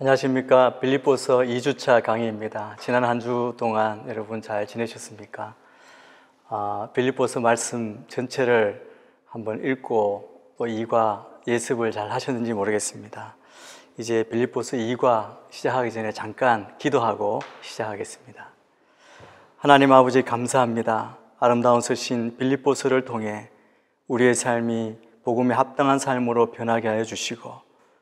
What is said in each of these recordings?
안녕하십니까. 빌립보서 2주차 강의입니다. 지난 한 주 동안 여러분 잘 지내셨습니까? 빌립보서 말씀 전체를 한번 읽고 또 2과 예습을 잘 하셨는지 모르겠습니다. 이제 빌립보서 2과 시작하기 전에 잠깐 기도하고 시작하겠습니다. 하나님 아버지 감사합니다. 아름다운 서신 빌립보서를 통해 우리의 삶이 복음에 합당한 삶으로 변하게 하여 주시고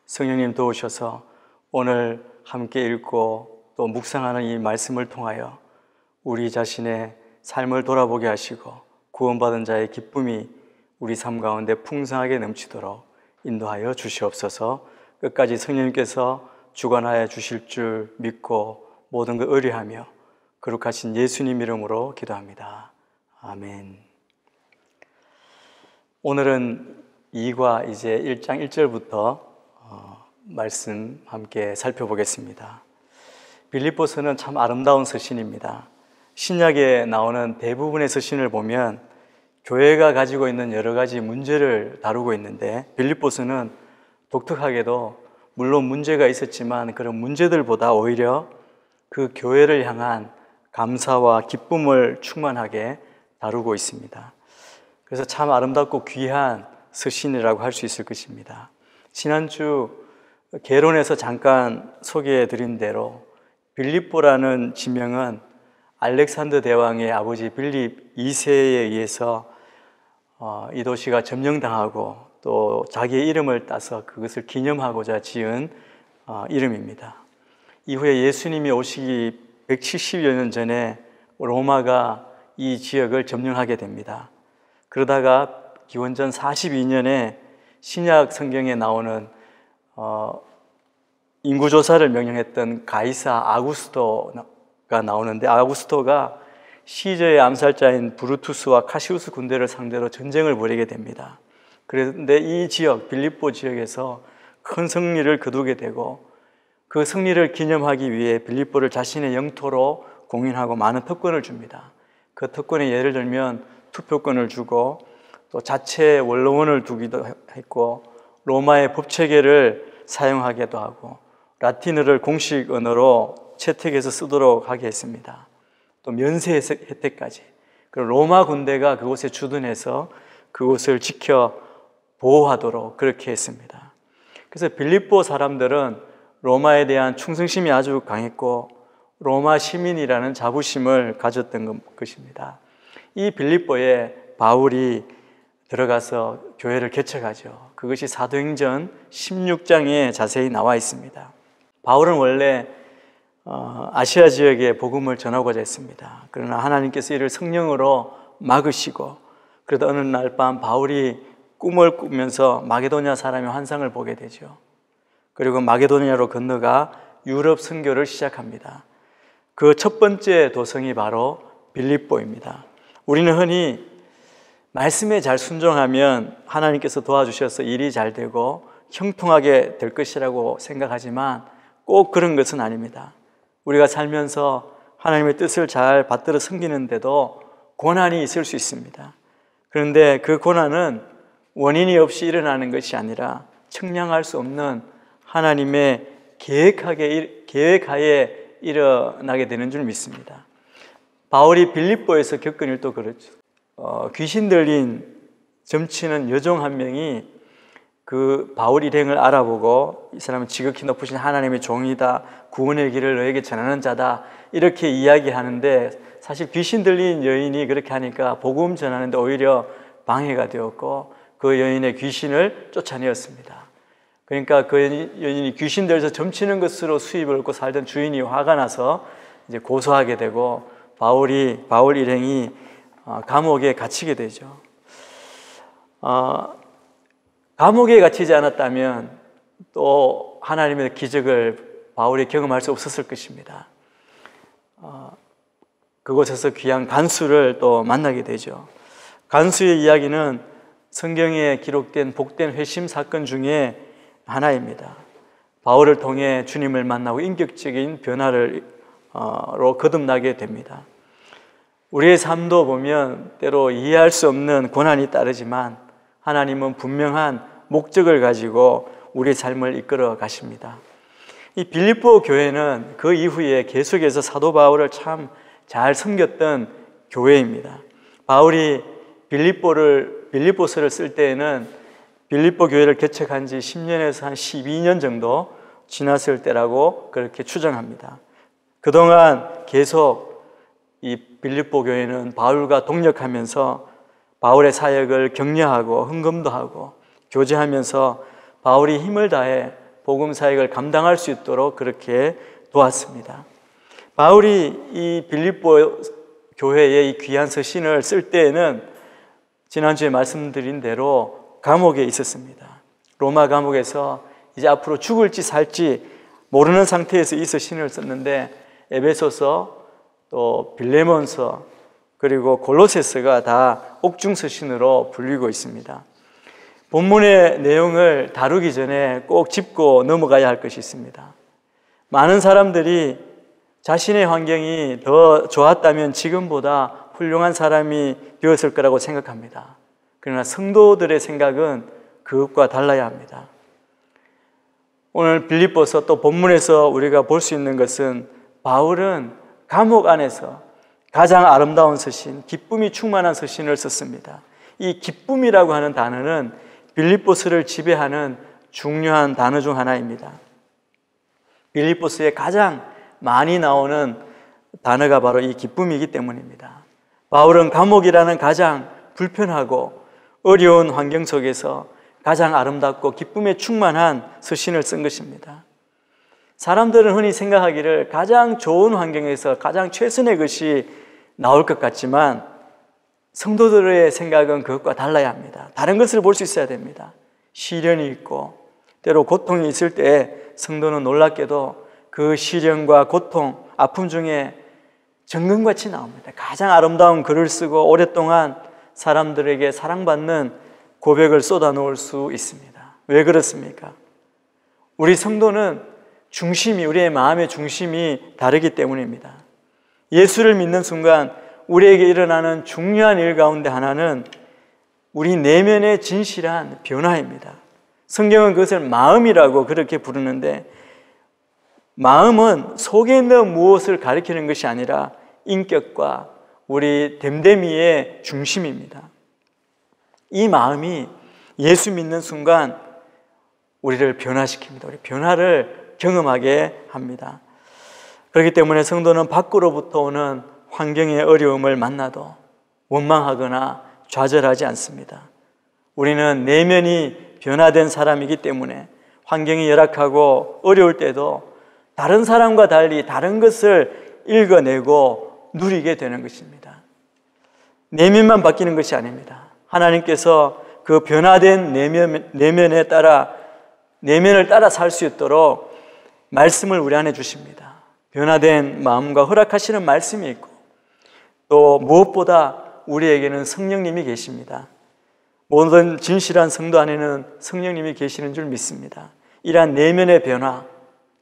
성령님 도우셔서 오늘 함께 읽고 또 묵상하는 이 말씀을 통하여 우리 자신의 삶을 돌아보게 하시고 구원받은 자의 기쁨이 우리 삶 가운데 풍성하게 넘치도록 인도하여 주시옵소서. 끝까지 성령님께서 주관하여 주실 줄 믿고 모든 걸 의뢰하며 거룩하신 예수님 이름으로 기도합니다. 아멘. 오늘은 2과 이제 1장 1절부터 말씀 함께 살펴보겠습니다. 빌립보서는 참 아름다운 서신입니다. 신약에 나오는 대부분의 서신을 보면 교회가 가지고 있는 여러 가지 문제를 다루고 있는데 빌립보서는 독특하게도 물론 문제가 있었지만 그런 문제들보다 오히려 그 교회를 향한 감사와 기쁨을 충만하게 다루고 있습니다. 그래서 참 아름답고 귀한 서신이라고 할 수 있을 것입니다. 지난주 개론에서 잠깐 소개해 드린 대로 빌립보라는 지명은 알렉산더 대왕의 아버지 빌립 2세에 의해서 이 도시가 점령당하고 또 자기의 이름을 따서 그것을 기념하고자 지은 이름입니다. 이후에 예수님이 오시기 170여 년 전에 로마가 이 지역을 점령하게 됩니다. 그러다가 기원전 42년에 신약 성경에 나오는 인구조사를 명령했던 가이사 아구스토가 나오는데 아구스토가 시저의 암살자인 브루투스와 카시우스 군대를 상대로 전쟁을 벌이게 됩니다. 그런데 이 지역, 빌립보 지역에서 큰 승리를 거두게 되고 그 승리를 기념하기 위해 빌립보를 자신의 영토로 공인하고 많은 특권을 줍니다. 그 특권의 예를 들면 투표권을 주고 또 자체 원로원을 두기도 했고 로마의 법체계를 사용하기도 하고 라틴어를 공식 언어로 채택해서 쓰도록 하게 했습니다. 또 면세 혜택까지. 그리고 로마 군대가 그곳에 주둔해서 그곳을 지켜 보호하도록 그렇게 했습니다. 그래서 빌립보 사람들은 로마에 대한 충성심이 아주 강했고 로마 시민이라는 자부심을 가졌던 것입니다. 이 빌립보에 바울이 들어가서 교회를 개척하죠. 그것이 사도행전 16장에 자세히 나와 있습니다. 바울은 원래 아시아 지역에 복음을 전하고자 했습니다. 그러나 하나님께서 이를 성령으로 막으시고 그러다 어느 날 밤 바울이 꿈을 꾸면서 마게도냐 사람의 환상을 보게 되죠. 그리고 마게도냐로 건너가 유럽 선교를 시작합니다. 그 첫 번째 도성이 바로 빌립보입니다. 우리는 흔히 말씀에 잘 순종하면 하나님께서 도와주셔서 일이 잘 되고 형통하게 될 것이라고 생각하지만 꼭 그런 것은 아닙니다. 우리가 살면서 하나님의 뜻을 잘 받들어 섬기는데도 고난이 있을 수 있습니다. 그런데 그 고난은 원인이 없이 일어나는 것이 아니라 측량할 수 없는 하나님의 계획하에 일어나게 되는 줄 믿습니다. 바울이 빌립보에서 겪은 일도 그렇죠. 귀신 들린 점치는 여종 한 명이 그 바울 일행을 알아보고 이 사람은 지극히 높으신 하나님의 종이다, 구원의 길을 너에게 전하는 자다 이렇게 이야기하는데 사실 귀신 들린 여인이 그렇게 하니까 복음 전하는데 오히려 방해가 되었고 그 여인의 귀신을 쫓아내었습니다. 그러니까 그 여인이 귀신 들려서 점치는 것으로 수입을 얻고 살던 주인이 화가 나서 이제 고소하게 되고 바울 일행이 감옥에 갇히게 되죠. 감옥에 갇히지 않았다면 또 하나님의 기적을 바울이 경험할 수 없었을 것입니다. 그곳에서 귀한 간수를 또 만나게 되죠. 간수의 이야기는 성경에 기록된 복된 회심 사건 중에 하나입니다. 바울을 통해 주님을 만나고 인격적인 변화로 거듭나게 됩니다. 우리의 삶도 보면 때로 이해할 수 없는 고난이 따르지만 하나님은 분명한 목적을 가지고 우리의 삶을 이끌어 가십니다. 이 빌립보 교회는 그 이후에 계속해서 사도 바울을 참 잘 섬겼던 교회입니다. 바울이 빌립보서를 쓸 때에는 빌립보 교회를 개척한 지 10년에서 한 12년 정도 지났을 때라고 그렇게 추정합니다. 그동안 계속 이 빌립보 교회는 바울과 동력하면서 바울의 사역을 격려하고 헌금도 하고 교제하면서 바울이 힘을 다해 복음 사역을 감당할 수 있도록 그렇게 도왔습니다. 바울이 이 빌립보 교회의 이 귀한 서신을 쓸 때에는 지난주에 말씀드린 대로 감옥에 있었습니다. 로마 감옥에서 이제 앞으로 죽을지 살지 모르는 상태에서 이 서신을 썼는데 에베소서 또 빌레몬서 그리고 골로새서가 다 옥중 서신으로 불리고 있습니다. 본문의 내용을 다루기 전에 꼭 짚고 넘어가야 할 것이 있습니다. 많은 사람들이 자신의 환경이 더 좋았다면 지금보다 훌륭한 사람이 되었을 거라고 생각합니다. 그러나 성도들의 생각은 그것과 달라야 합니다. 오늘 빌립보서 또 본문에서 우리가 볼 수 있는 것은 바울은 감옥 안에서 가장 아름다운 서신, 기쁨이 충만한 서신을 썼습니다. 이 기쁨이라고 하는 단어는 빌립보서를 지배하는 중요한 단어 중 하나입니다. 빌립보서에 가장 많이 나오는 단어가 바로 이 기쁨이기 때문입니다. 바울은 감옥이라는 가장 불편하고 어려운 환경 속에서 가장 아름답고 기쁨에 충만한 서신을 쓴 것입니다. 사람들은 흔히 생각하기를 가장 좋은 환경에서 가장 최선의 것이 나올 것 같지만 성도들의 생각은 그것과 달라야 합니다. 다른 것을 볼 수 있어야 됩니다. 시련이 있고 때로 고통이 있을 때 성도는 놀랍게도 그 시련과 고통, 아픔 중에 정금같이 나옵니다. 가장 아름다운 글을 쓰고 오랫동안 사람들에게 사랑받는 고백을 쏟아놓을 수 있습니다. 왜 그렇습니까? 우리 성도는 우리의 마음의 중심이 다르기 때문입니다. 예수를 믿는 순간 우리에게 일어나는 중요한 일 가운데 하나는 우리 내면의 진실한 변화입니다. 성경은 그것을 마음이라고 그렇게 부르는데 마음은 속에 있는 무엇을 가리키는 것이 아니라 인격과 우리 됨됨이의 중심입니다. 이 마음이 예수 믿는 순간 우리를 변화시킵니다. 우리 변화를 경험하게 합니다. 그렇기 때문에 성도는 밖으로부터 오는 환경의 어려움을 만나도 원망하거나 좌절하지 않습니다. 우리는 내면이 변화된 사람이기 때문에 환경이 열악하고 어려울 때도 다른 사람과 달리 다른 것을 읽어내고 누리게 되는 것입니다. 내면만 바뀌는 것이 아닙니다. 하나님께서 그 변화된 내면을 따라 살 수 있도록 말씀을 우리 안에 주십니다. 변화된 마음과 허락하시는 말씀이 있고 또 무엇보다 우리에게는 성령님이 계십니다. 모든 진실한 성도 안에는 성령님이 계시는 줄 믿습니다. 이러한 내면의 변화,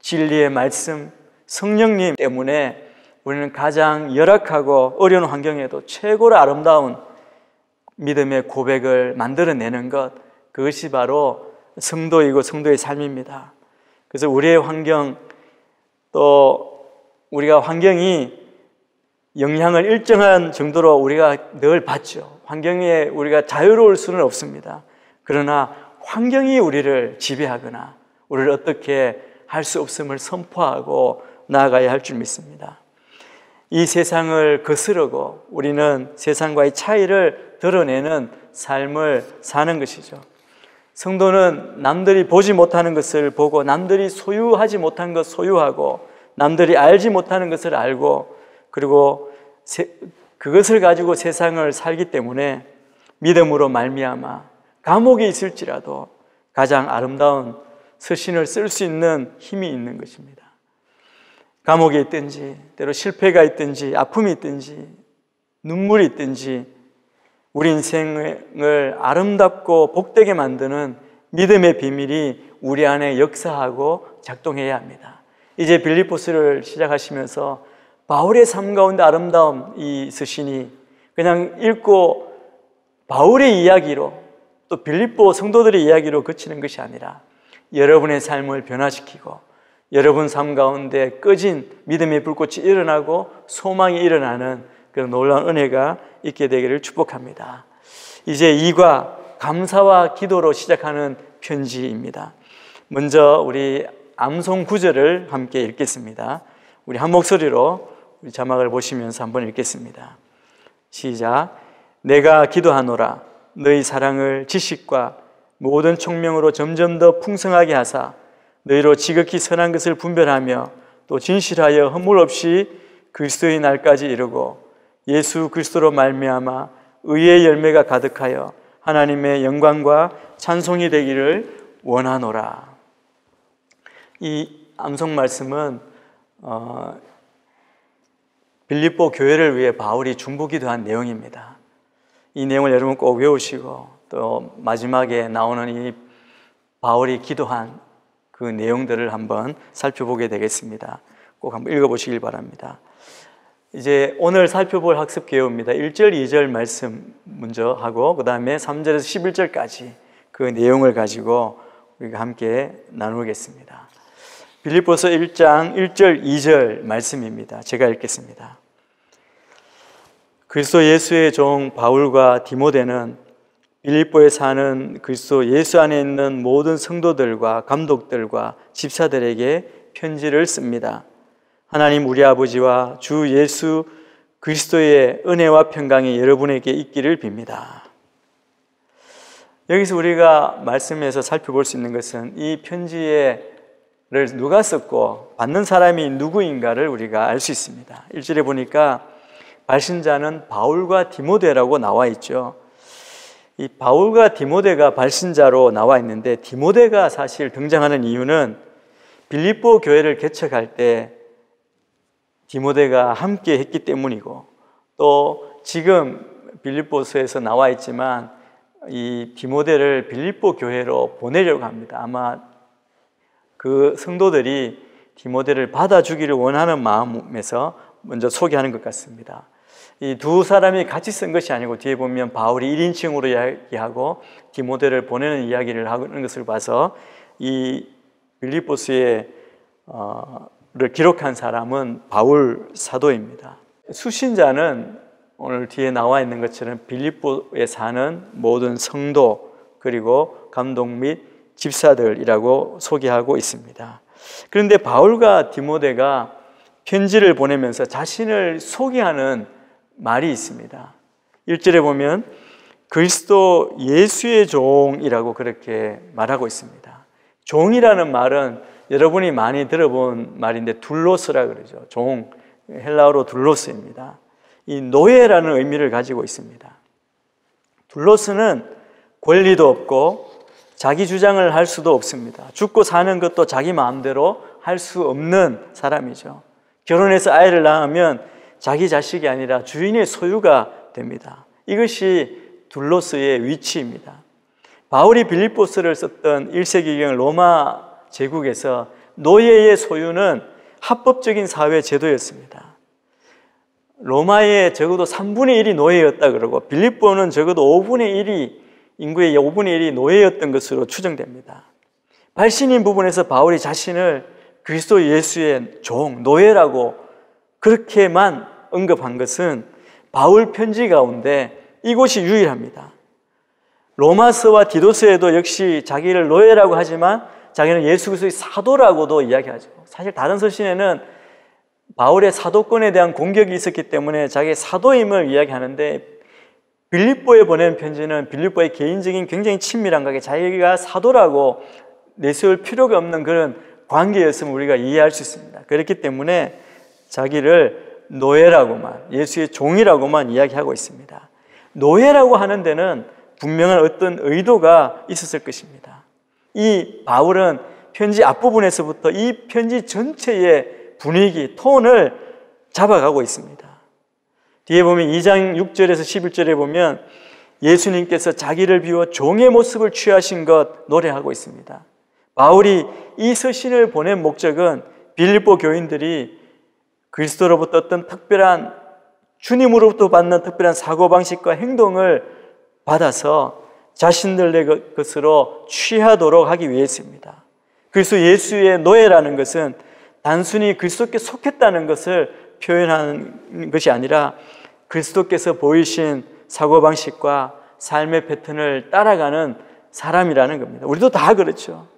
진리의 말씀, 성령님 때문에 우리는 가장 열악하고 어려운 환경에도 최고로 아름다운 믿음의 고백을 만들어내는 것, 그것이 바로 성도이고 성도의 삶입니다. 그래서 우리의 환경, 또 우리가 환경이 영향을 일정한 정도로 우리가 늘 받죠. 환경에 우리가 자유로울 수는 없습니다. 그러나 환경이 우리를 지배하거나 우리를 어떻게 할 수 없음을 선포하고 나아가야 할 줄 믿습니다. 이 세상을 거스르고 우리는 세상과의 차이를 드러내는 삶을 사는 것이죠. 성도는 남들이 보지 못하는 것을 보고 남들이 소유하지 못한 것 소유하고 남들이 알지 못하는 것을 알고 그리고 그것을 가지고 세상을 살기 때문에 믿음으로 말미암아 감옥에 있을지라도 가장 아름다운 서신을 쓸 수 있는 힘이 있는 것입니다. 감옥에 있든지 때로 실패가 있든지 아픔이 있든지 눈물이 있든지 우리 인생을 아름답고 복되게 만드는 믿음의 비밀이 우리 안에 역사하고 작동해야 합니다. 이제 빌립보서를 시작하시면서 바울의 삶 가운데 아름다운 이 서신이 그냥 읽고 바울의 이야기로 또 빌립보 성도들의 이야기로 그치는 것이 아니라 여러분의 삶을 변화시키고 여러분 삶 가운데 꺼진 믿음의 불꽃이 일어나고 소망이 일어나는 그런 놀라운 은혜가 있게 되기를 축복합니다. 이제 2과 감사와 기도로 시작하는 편지입니다. 먼저 우리 암송 구절을 함께 읽겠습니다. 우리 한 목소리로 우리 자막을 보시면서 한번 읽겠습니다. 시작. 내가 기도하노라. 너희 사랑을 지식과 모든 총명으로 점점 더 풍성하게 하사 너희로 지극히 선한 것을 분별하며 또 진실하여 허물 없이 그리스도의 날까지 이르고 예수 그리스도로 말미암아 의의 열매가 가득하여 하나님의 영광과 찬송이 되기를 원하노라. 이 암송 말씀은 빌립보 교회를 위해 바울이 중보기도한 내용입니다. 이 내용을 여러분 꼭 외우시고 또 마지막에 나오는 이 바울이 기도한 그 내용들을 한번 살펴보게 되겠습니다. 꼭 한번 읽어보시길 바랍니다. 이제 오늘 살펴볼 학습 개요입니다. 1절, 2절 말씀 먼저 하고 그 다음에 3절에서 11절까지 그 내용을 가지고 우리가 함께 나누겠습니다. 빌립보서 1장 1절, 2절 말씀입니다. 제가 읽겠습니다. 그리스도 예수의 종 바울과 디모데는 빌립보에 사는 그리스도 예수 안에 있는 모든 성도들과 감독들과 집사들에게 편지를 씁니다. 하나님 우리 아버지와 주 예수 그리스도의 은혜와 평강이 여러분에게 있기를 빕니다. 여기서 우리가 말씀에서 살펴볼 수 있는 것은 이 편지를 누가 썼고 받는 사람이 누구인가를 우리가 알 수 있습니다. 1절에 보니까 발신자는 바울과 디모데라고 나와 있죠. 이 바울과 디모데가 발신자로 나와 있는데 디모데가 사실 등장하는 이유는 빌립보 교회를 개척할 때 디모데가 함께 했기 때문이고 또 지금 빌립보서에서 나와 있지만 이 디모데를 빌립보 교회로 보내려고 합니다. 아마 그 성도들이 디모데를 받아주기를 원하는 마음에서 먼저 소개하는 것 같습니다. 이 두 사람이 같이 쓴 것이 아니고 뒤에 보면 바울이 1인칭으로 이야기하고 디모데를 보내는 이야기를 하는 것을 봐서 이 빌립보서에 를 기록한 사람은 바울 사도입니다. 수신자는 오늘 뒤에 나와 있는 것처럼 빌립보에 사는 모든 성도 그리고 감독 및 집사들이라고 소개하고 있습니다. 그런데 바울과 디모데가 편지를 보내면서 자신을 소개하는 말이 있습니다. 1절에 보면 그리스도 예수의 종이라고 그렇게 말하고 있습니다. 종이라는 말은 여러분이 많이 들어본 말인데 둘로스라 그러죠. 종, 헬라어로 둘로스입니다. 이 노예라는 의미를 가지고 있습니다. 둘로스는 권리도 없고 자기 주장을 할 수도 없습니다. 죽고 사는 것도 자기 마음대로 할 수 없는 사람이죠. 결혼해서 아이를 낳으면 자기 자식이 아니라 주인의 소유가 됩니다. 이것이 둘로스의 위치입니다. 바울이 빌립보서를 썼던 1세기경 로마 제국에서 노예의 소유는 합법적인 사회 제도였습니다. 로마의 적어도 3분의 1이 노예였다 그러고 빌립보는 적어도 5분의 1이 인구의 5분의 1이 노예였던 것으로 추정됩니다. 발신인 부분에서 바울이 자신을 그리스도 예수의 종, 노예라고 그렇게만 언급한 것은 바울 편지 가운데 이곳이 유일합니다. 로마서와 디도서에도 역시 자기를 노예라고 하지만 자기는 예수 그리스도의 사도라고도 이야기하죠. 사실 다른 서신에는 바울의 사도권에 대한 공격이 있었기 때문에 자기의 사도임을 이야기하는데 빌립보에 보낸 편지는 빌립보의 개인적인 굉장히 친밀한 관계, 자기가 사도라고 내세울 필요가 없는 그런 관계였음을 우리가 이해할 수 있습니다. 그렇기 때문에 자기를 노예라고만, 예수의 종이라고만 이야기하고 있습니다. 노예라고 하는 데는 분명한 어떤 의도가 있었을 것입니다. 이 바울은 편지 앞부분에서부터 이 편지 전체의 분위기, 톤을 잡아가고 있습니다. 뒤에 보면 2장 6절에서 11절에 보면 예수님께서 자기를 비워 종의 모습을 취하신 것 노래하고 있습니다. 바울이 이 서신을 보낸 목적은 빌립보 교인들이 그리스도로부터 어떤 특별한, 주님으로부터 받는 특별한 사고방식과 행동을 받아서 자신들의 것으로 취하도록 하기 위해서입니다. 그리스도 예수의 노예라는 것은 단순히 그리스도께 속했다는 것을 표현하는 것이 아니라 그리스도께서 보이신 사고방식과 삶의 패턴을 따라가는 사람이라는 겁니다. 우리도 다 그렇죠.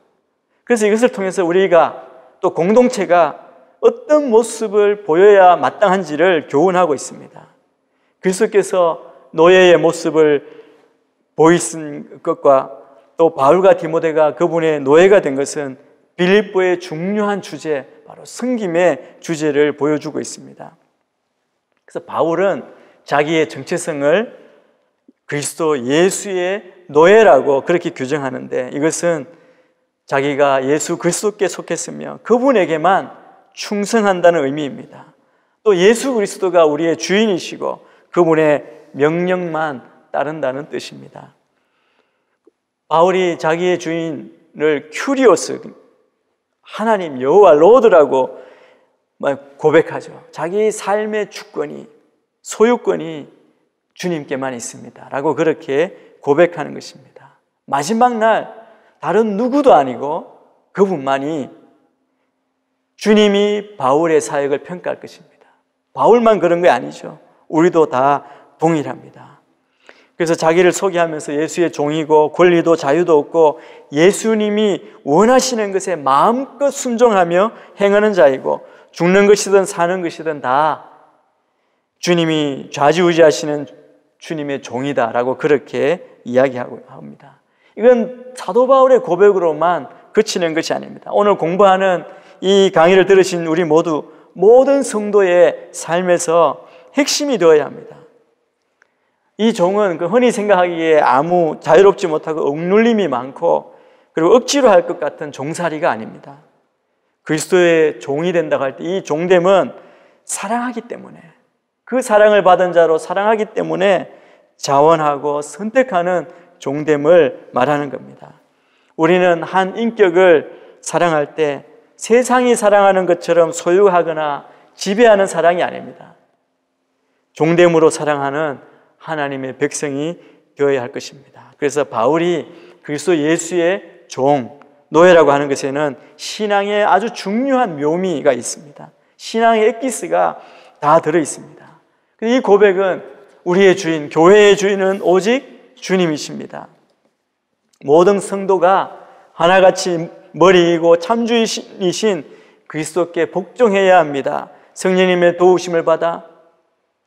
그래서 이것을 통해서 우리가 또 공동체가 어떤 모습을 보여야 마땅한지를 교훈하고 있습니다. 그리스도께서 노예의 모습을 보이신 것과 또 바울과 디모데가 그분의 노예가 된 것은 빌립보의 중요한 주제, 바로 섬김의 주제를 보여주고 있습니다. 그래서 바울은 자기의 정체성을 그리스도 예수의 노예라고 그렇게 규정하는데, 이것은 자기가 예수 그리스도께 속했으며 그분에게만 충성한다는 의미입니다. 또 예수 그리스도가 우리의 주인이시고 그분의 명령만 따른다는 뜻입니다. 바울이 자기의 주인을 큐리오스, 하나님 여호와 로드라고 고백하죠. 자기 삶의 주권이, 소유권이 주님께만 있습니다 라고 그렇게 고백하는 것입니다. 마지막 날 다른 누구도 아니고 그분만이, 주님이 바울의 사역을 평가할 것입니다. 바울만 그런 게 아니죠. 우리도 다 동일합니다. 그래서 자기를 소개하면서 예수의 종이고 권리도 자유도 없고 예수님이 원하시는 것에 마음껏 순종하며 행하는 자이고 죽는 것이든 사는 것이든 다 주님이 좌지우지하시는 주님의 종이다라고 그렇게 이야기하고 합니다. 이건 사도 바울의 고백으로만 그치는 것이 아닙니다. 오늘 공부하는 이 강의를 들으신 우리 모두 모든 성도의 삶에서 핵심이 되어야 합니다. 이 종은 흔히 생각하기에 아무 자유롭지 못하고 억눌림이 많고 그리고 억지로 할 것 같은 종살이가 아닙니다. 그리스도의 종이 된다고 할 때 이 종됨은 사랑하기 때문에, 그 사랑을 받은 자로 사랑하기 때문에 자원하고 선택하는 종됨을 말하는 겁니다. 우리는 한 인격을 사랑할 때 세상이 사랑하는 것처럼 소유하거나 지배하는 사랑이 아닙니다. 종됨으로 사랑하는 하나님의 백성이 되어야 할 것입니다. 그래서 바울이 그리스도 예수의 종, 노예라고 하는 것에는 신앙의 아주 중요한 묘미가 있습니다. 신앙의 엑기스가 다 들어있습니다. 이 고백은 우리의 주인, 교회의 주인은 오직 주님이십니다. 모든 성도가 하나같이 머리이고 참주이신 그리스도께 복종해야 합니다. 성령님의 도우심을 받아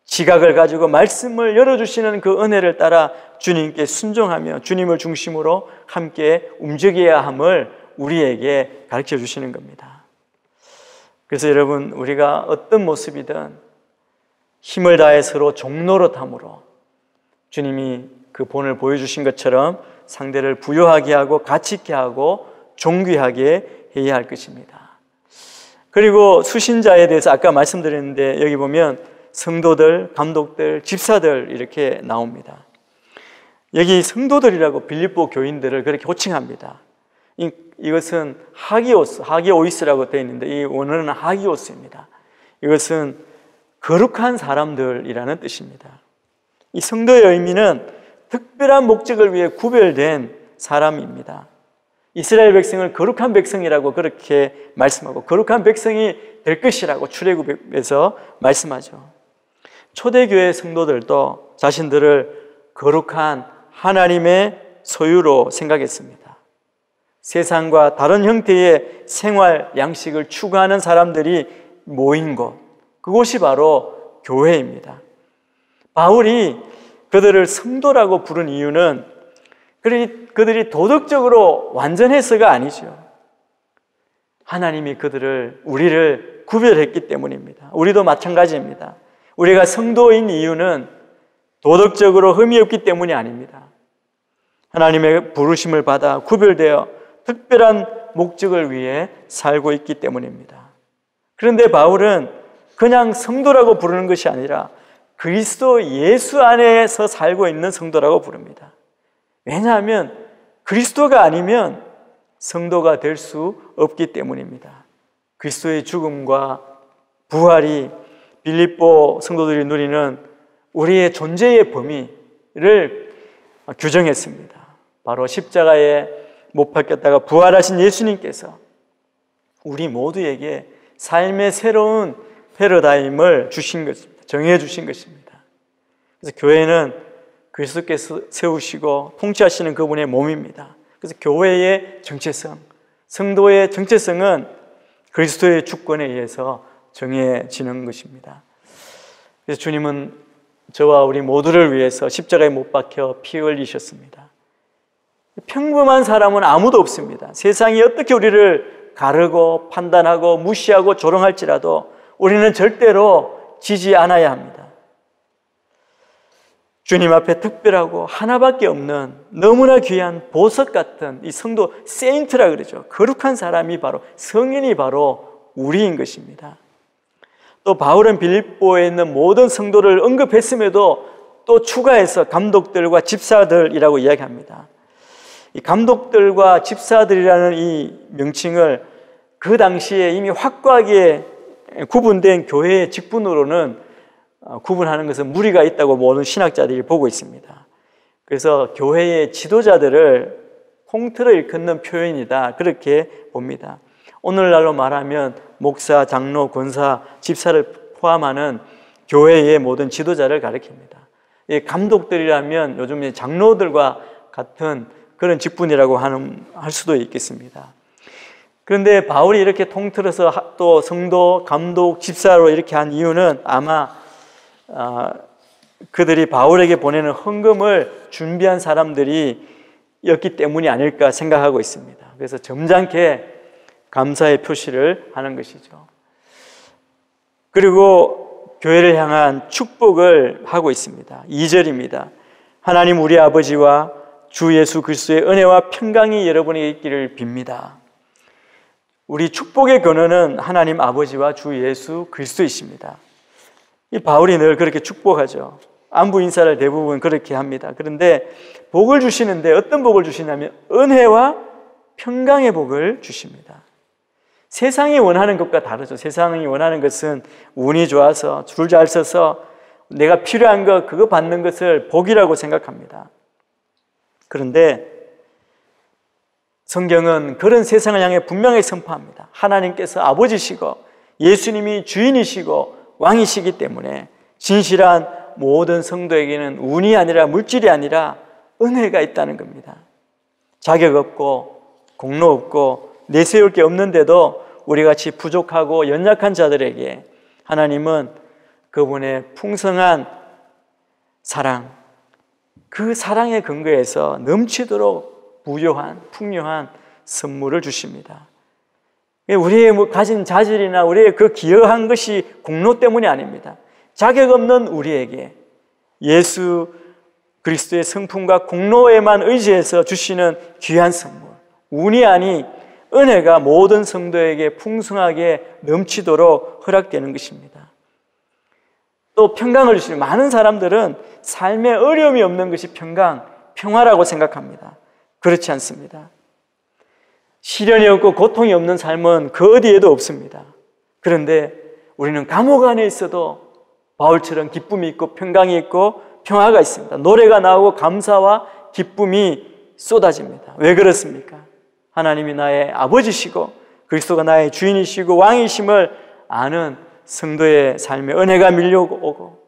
지각을 가지고 말씀을 열어주시는 그 은혜를 따라 주님께 순종하며 주님을 중심으로 함께 움직여야 함을 우리에게 가르쳐 주시는 겁니다. 그래서 여러분, 우리가 어떤 모습이든 힘을 다해 서로 종노릇함으로 주님이 그 본을 보여주신 것처럼 상대를 부요하게 하고 가치 있게 하고 존귀하게 해야 할 것입니다. 그리고 수신자에 대해서 아까 말씀드렸는데 여기 보면 성도들, 감독들, 집사들 이렇게 나옵니다. 여기 성도들이라고 빌립보 교인들을 그렇게 호칭합니다. 이것은 하기오이스라고 되어 있는데 이 원어는 하기오스입니다. 이것은 거룩한 사람들이라는 뜻입니다. 이 성도의 의미는 특별한 목적을 위해 구별된 사람입니다. 이스라엘 백성을 거룩한 백성이라고 그렇게 말씀하고 거룩한 백성이 될 것이라고 출애굽에서 말씀하죠. 초대교회 성도들도 자신들을 거룩한 하나님의 소유로 생각했습니다. 세상과 다른 형태의 생활 양식을 추구하는 사람들이 모인 곳, 그곳이 바로 교회입니다. 바울이 그들을 성도라고 부른 이유는 그들이 도덕적으로 완전해서가 아니죠. 하나님이 우리를 구별했기 때문입니다. 우리도 마찬가지입니다. 우리가 성도인 이유는 도덕적으로 흠이 없기 때문이 아닙니다. 하나님의 부르심을 받아 구별되어 특별한 목적을 위해 살고 있기 때문입니다. 그런데 바울은 그냥 성도라고 부르는 것이 아니라 그리스도 예수 안에서 살고 있는 성도라고 부릅니다. 왜냐하면 그리스도가 아니면 성도가 될 수 없기 때문입니다. 그리스도의 죽음과 부활이 빌립보 성도들이 누리는 우리의 존재의 범위를 규정했습니다. 바로 십자가에 못 박혔다가 부활하신 예수님께서 우리 모두에게 삶의 새로운 패러다임을 주신 것입니다. 정해 주신 것입니다. 그래서 교회는 그리스도께서 세우시고 통치하시는 그분의 몸입니다. 그래서 교회의 정체성, 성도의 정체성은 그리스도의 주권에 의해서 정해지는 것입니다. 그래서 주님은 저와 우리 모두를 위해서 십자가에 못 박혀 피 흘리셨습니다. 평범한 사람은 아무도 없습니다. 세상이 어떻게 우리를 가르고 판단하고 무시하고 조롱할지라도 우리는 절대로 지지 않아야 합니다. 주님 앞에 특별하고 하나밖에 없는 너무나 귀한 보석 같은 이 성도, 세인트라 그러죠. 거룩한 사람이 바로, 성인이 바로 우리인 것입니다. 또 바울은 빌립보에 있는 모든 성도를 언급했음에도 또 추가해서 감독들과 집사들이라고 이야기합니다. 이 감독들과 집사들이라는 이 명칭을 그 당시에 이미 확고하게 구분된 교회의 직분으로는 구분하는 것은 무리가 있다고 모든 신학자들이 보고 있습니다. 그래서 교회의 지도자들을 통틀어 일컫는 표현이다, 그렇게 봅니다. 오늘날로 말하면 목사, 장로, 권사, 집사를 포함하는 교회의 모든 지도자를 가리킵니다. 감독들이라면 요즘 장로들과 같은 그런 직분이라고 할 수도 있겠습니다. 그런데 바울이 이렇게 통틀어서 또 성도, 감독, 집사로 이렇게 한 이유는 아마 그들이 바울에게 보내는 헌금을 준비한 사람들이었기 때문이 아닐까 생각하고 있습니다. 그래서 점잖게 감사의 표시를 하는 것이죠. 그리고 교회를 향한 축복을 하고 있습니다. 2절입니다. 하나님 우리 아버지와 주 예수 그리스도의 은혜와 평강이 여러분에게 있기를 빕니다. 우리 축복의 근원은 하나님 아버지와 주 예수 그리스도이십니다. 이 바울이 늘 그렇게 축복하죠. 안부 인사를 대부분 그렇게 합니다. 그런데 복을 주시는데 어떤 복을 주시냐면 은혜와 평강의 복을 주십니다. 세상이 원하는 것과 다르죠. 세상이 원하는 것은 운이 좋아서 줄 잘 서서 내가 필요한 것 그거 받는 것을 복이라고 생각합니다. 그런데 성경은 그런 세상을 향해 분명히 선포합니다. 하나님께서 아버지시고 예수님이 주인이시고 왕이시기 때문에 진실한 모든 성도에게는 운이 아니라 물질이 아니라 은혜가 있다는 겁니다. 자격 없고 공로 없고 내세울 게 없는데도 우리같이 부족하고 연약한 자들에게 하나님은 그분의 풍성한 사랑, 그 사랑의 근거에서 넘치도록 부요한 풍요한 선물을 주십니다. 우리의 가진 자질이나 우리의 그 기여한 것이 공로 때문이 아닙니다. 자격 없는 우리에게 예수 그리스도의 성품과 공로에만 의지해서 주시는 귀한 선물, 운이 아닌 은혜가 모든 성도에게 풍성하게 넘치도록 허락되는 것입니다. 또 평강을 주시는 많은 사람들은 삶에 어려움이 없는 것이 평화라고 생각합니다. 그렇지 않습니다. 시련이 없고 고통이 없는 삶은 그 어디에도 없습니다. 그런데 우리는 감옥 안에 있어도 바울처럼 기쁨이 있고 평강이 있고 평화가 있습니다. 노래가 나오고 감사와 기쁨이 쏟아집니다. 왜 그렇습니까? 하나님이 나의 아버지시고 그리스도가 나의 주인이시고 왕이심을 아는 성도의 삶에 은혜가 밀려오고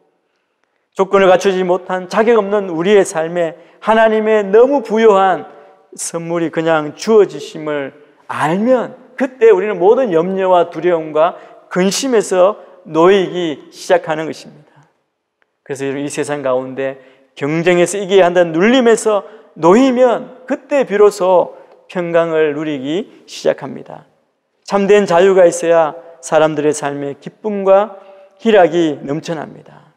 조건을 갖추지 못한 자격 없는 우리의 삶에 하나님의 너무 부요한 선물이 그냥 주어지심을 알면 그때 우리는 모든 염려와 두려움과 근심에서 놓이기 시작하는 것입니다. 그래서 이 세상 가운데 경쟁에서 이겨야 한다는 눌림에서 놓이면 그때 비로소 평강을 누리기 시작합니다. 참된 자유가 있어야 사람들의 삶에 기쁨과 희락이 넘쳐납니다.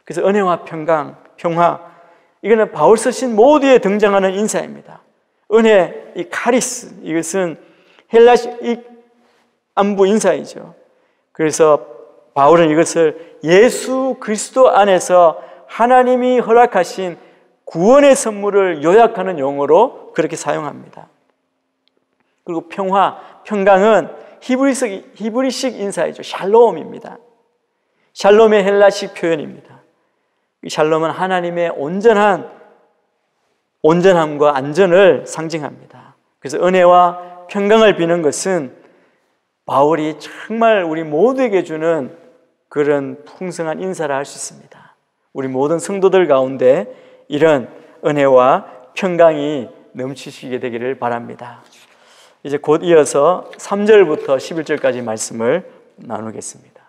그래서 은혜와 평강, 평화, 이거는 바울 쓰신 모두에 등장하는 인사입니다. 은혜, 이 카리스, 이것은 헬라식 안부 인사이죠. 그래서 바울은 이것을 예수 그리스도 안에서 하나님이 허락하신 구원의 선물을 요약하는 용어로 그렇게 사용합니다. 그리고 평화, 평강은 히브리식 인사이죠. 샬롬입니다. 샬롬의 헬라식 표현입니다. 이 샬롬은 하나님의 온전함과 안전을 상징합니다. 그래서 은혜와 평강을 비는 것은 바울이 정말 우리 모두에게 주는 그런 풍성한 인사를 할 수 있습니다. 우리 모든 성도들 가운데 이런 은혜와 평강이 넘치시게 되기를 바랍니다. 이제 곧 이어서 3절부터 11절까지 말씀을 나누겠습니다.